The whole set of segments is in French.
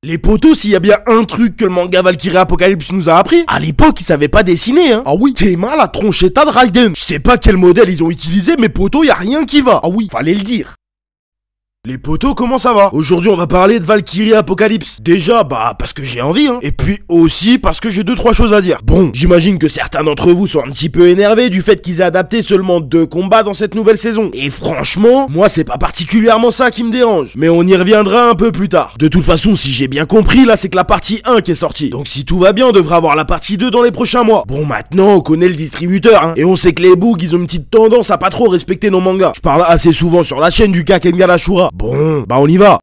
Les potos, s'il y a bien un truc que le manga Valkyrie Apocalypse nous a appris, à l'époque, ils savaient pas dessiner, hein. Ah oui, Tema la tronchetta de Raiden. Je sais pas quel modèle ils ont utilisé, mais potos, y a rien qui va. Ah oui, fallait le dire. Les potos, comment ça va? Aujourd'hui, on va parler de Valkyrie Apocalypse. Déjà, parce que j'ai envie, hein. Et puis aussi parce que j'ai 2-3 choses à dire. Bon, j'imagine que certains d'entre vous sont un petit peu énervés du fait qu'ils aient adapté seulement 2 combats dans cette nouvelle saison. Et franchement, moi, c'est pas particulièrement ça qui me dérange. Mais on y reviendra un peu plus tard. De toute façon, si j'ai bien compris, là, c'est que la partie 1 qui est sortie. Donc si tout va bien, on devrait avoir la partie 2 dans les prochains mois. Bon, maintenant, on connaît le distributeur, hein. Et on sait que les books, ils ont une petite tendance à pas trop respecter nos mangas. Je parle assez souvent sur la chaîne du Kengan Ashura. Bon, on y va.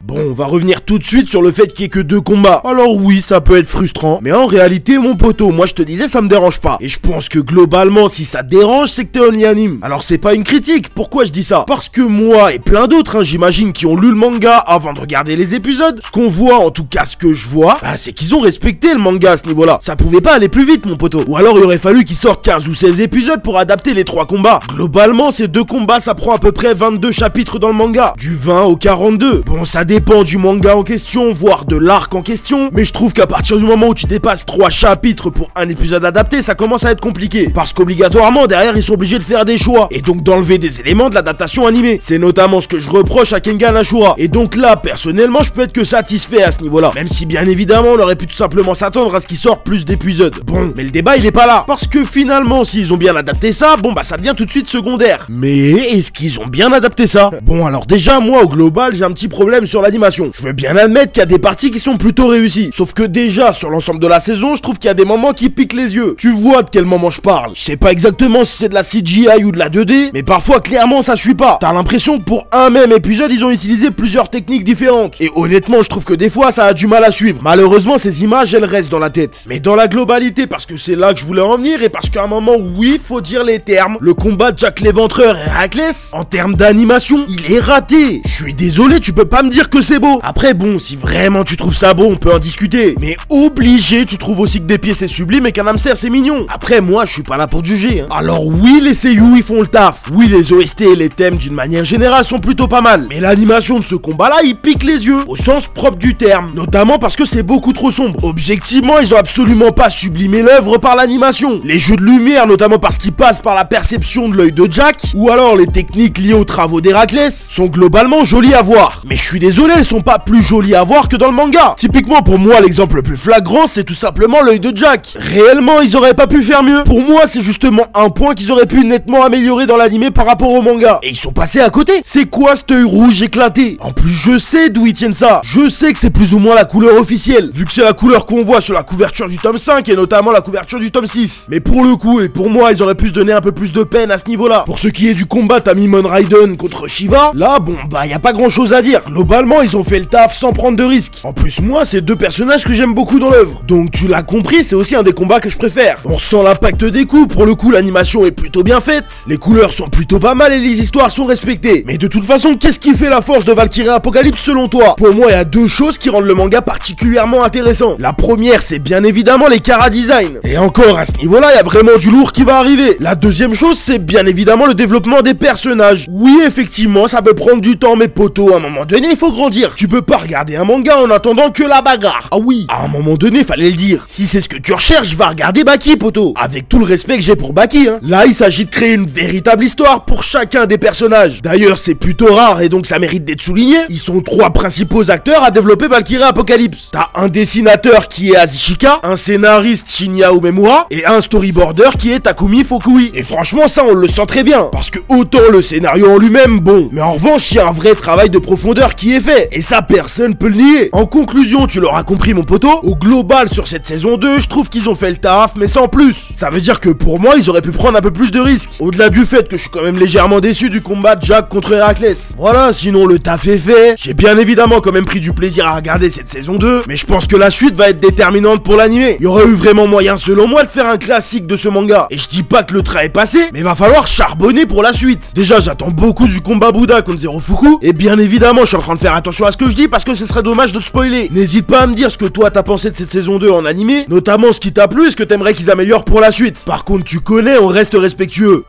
Bon, on va revenir tout de suite sur le fait qu'il y ait que 2 combats. Alors oui, ça peut être frustrant, mais en réalité, mon poteau, moi je te disais, ça me dérange pas. Et je pense que globalement, si ça dérange, c'est que t'es only anime. Alors c'est pas une critique, pourquoi je dis ça? Parce que moi et plein d'autres, hein, j'imagine, qui ont lu le manga avant de regarder les épisodes, ce qu'on voit, en tout cas ce que je vois, c'est qu'ils ont respecté le manga à ce niveau-là. Ça pouvait pas aller plus vite, mon poteau. Ou alors il aurait fallu qu'ils sortent 15 ou 16 épisodes pour adapter les 3 combats. Globalement, ces 2 combats, ça prend à peu près 22 chapitres dans le manga. Du 20 au 42. Bon, ça dépend du manga en question, voire de l'arc en question, mais je trouve qu'à partir du moment où tu dépasses 3 chapitres pour un épisode adapté, ça commence à être compliqué, parce qu'obligatoirement derrière ils sont obligés de faire des choix, et donc d'enlever des éléments de l'adaptation animée. C'est notamment ce que je reproche à Kengan Ashura, et donc là, personnellement, je peux être que satisfait à ce niveau-là, même si bien évidemment on aurait pu tout simplement s'attendre à ce qu'il sorte plus d'épisodes. Bon, mais le débat il est pas là, parce que finalement, s'ils ont bien adapté ça, ça devient tout de suite secondaire. Mais est-ce qu'ils ont bien adapté ça? Bon, alors déjà, moi au global, j'ai un petit problème sur l'animation. Je veux bien admettre qu'il y a des parties qui sont plutôt réussies. Sauf que déjà, sur l'ensemble de la saison, je trouve qu'il y a des moments qui piquent les yeux. Tu vois de quel moment je parle. Je sais pas exactement si c'est de la CGI ou de la 2D, mais parfois, clairement, ça suit pas. T'as l'impression que pour un même épisode, ils ont utilisé plusieurs techniques différentes. Et honnêtement, je trouve que des fois, ça a du mal à suivre. Malheureusement, ces images, elles restent dans la tête. Mais dans la globalité, parce que c'est là que je voulais en venir, et parce qu'à un moment, oui, faut dire les termes, le combat de Jack l'Éventreur et Héraclès, en termes d'animation, il est raté. Je suis désolé, tu peux pas me dire que c'est beau. Après bon, si vraiment tu trouves ça beau, on peut en discuter. Mais obligé, tu trouves aussi que des pieds c'est sublime et qu'un hamster c'est mignon. Après moi, je suis pas là pour te juger, hein. Alors oui, les seiyuu ils font le taf. Oui, les OST et les thèmes d'une manière générale sont plutôt pas mal. Mais l'animation de ce combat-là, il pique les yeux, au sens propre du terme. Notamment parce que c'est beaucoup trop sombre. Objectivement, ils ont absolument pas sublimé l'œuvre par l'animation. Les jeux de lumière, notamment parce qu'ils passent par la perception de l'œil de Jack, ou alors les techniques liées aux travaux d'Héraclès, sont globalement jolies à voir. Mais je suis désolé, elles sont pas plus jolies à voir que dans le manga. Typiquement pour moi, l'exemple le plus flagrant, c'est tout simplement l'œil de Jack. Réellement, ils auraient pas pu faire mieux. Pour moi, c'est justement un point qu'ils auraient pu nettement améliorer dans l'animé par rapport au manga. Et ils sont passés à côté. C'est quoi cet œil rouge éclaté? En plus, je sais d'où ils tiennent ça. Je sais que c'est plus ou moins la couleur officielle, vu que c'est la couleur qu'on voit sur la couverture du tome 5 et notamment la couverture du tome 6. Mais pour le coup, et pour moi, ils auraient pu se donner un peu plus de peine à ce niveau-là. Pour ce qui est du combat Tamimon Raiden contre Shiva, là, y a pas grand chose à dire. Globalement, ils ont fait le taf sans prendre de risques. En plus, moi, c'est 2 personnages que j'aime beaucoup dans l'œuvre. Donc, tu l'as compris, c'est aussi un des combats que je préfère. On ressent l'impact des coups, pour le coup, l'animation est plutôt bien faite, les couleurs sont plutôt pas mal et les histoires sont respectées. Mais de toute façon, qu'est-ce qui fait la force de Valkyrie Apocalypse selon toi? Pour moi, il y a 2 choses qui rendent le manga particulièrement intéressant. La première, c'est bien évidemment les chara-design. Et encore, à ce niveau-là, il y a vraiment du lourd qui va arriver. La deuxième chose, c'est bien évidemment le développement des personnages. Oui, effectivement, ça peut prendre du temps, mais poteau, à un moment donné, il faut grandir. Tu peux pas regarder un manga en attendant que la bagarre. Ah oui, à un moment donné, fallait le dire. Si c'est ce que tu recherches, va regarder Baki, poteau. Avec tout le respect que j'ai pour Baki, hein. Là, il s'agit de créer une véritable histoire pour chacun des personnages. D'ailleurs, c'est plutôt rare et donc ça mérite d'être souligné. Ils sont 3 principaux acteurs à développer Valkyrie Apocalypse. T'as un dessinateur qui est Azishika, un scénariste Shinya Umemura et un storyboarder qui est Takumi Fukui. Et franchement, ça, on le sent très bien. Parce que autant le scénario en lui-même, bon. Mais en revanche, il y a un vrai travail de profondeur qui est fait. Et ça, personne peut le nier. En conclusion, tu l'auras compris, mon poteau, au global, sur cette saison 2, je trouve qu'ils ont fait le taf, mais sans plus. Ça veut dire que pour moi, ils auraient pu prendre un peu plus de risques. Au-delà du fait que je suis quand même légèrement déçu du combat de Jack contre Héraclès. Voilà, sinon le taf est fait. J'ai bien évidemment quand même pris du plaisir à regarder cette saison 2, mais je pense que la suite va être déterminante pour l'animé. Il y aurait eu vraiment moyen, selon moi, de faire un classique de ce manga. Et je dis pas que le train est passé, mais va falloir charbonner pour la suite. Déjà, j'attends beaucoup du combat Bouddha contre Zero Fuku, et bien évidemment, je suis en train de faire attention à ce que je dis parce que ce serait dommage de te spoiler. N'hésite pas à me dire ce que toi t'as pensé de cette saison 2 en animé, notamment ce qui t'a plu et ce que t'aimerais qu'ils améliorent pour la suite. Par contre, tu connais, on reste respectueux.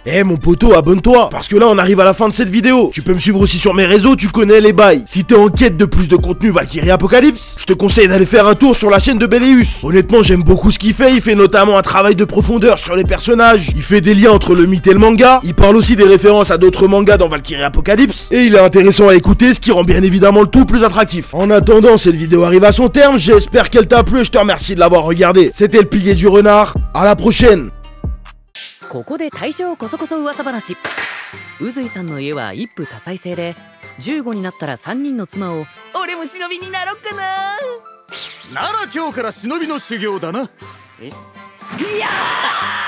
Eh mon poteau, abonne-toi, parce que là on arrive à la fin de cette vidéo. Tu peux me suivre aussi sur mes réseaux, tu connais les bails. Si t'es en quête de plus de contenu Valkyrie Apocalypse, je te conseille d'aller faire un tour sur la chaîne de Belleus. Honnêtement, j'aime beaucoup ce qu'il fait notamment un travail de profondeur sur les personnages. Il fait des liens entre le mythe et le manga, il parle aussi des références à d'autres mangas dans Valkyrie Apocalypse, et il est intéressant à écouter, ce qui rend bien évidemment le tout plus attractif. En attendant, cette vidéo arrive à son terme, j'espère qu'elle t'a plu et je te remercie de l'avoir regardé. C'était le pilier du renard, à la prochaine. ここで大正こそこそ噂話。宇髄さんの家は一夫多妻制で、15になったら3人の妻を。俺も忍びになろっかな。なら今日から忍びの修行だな。いやー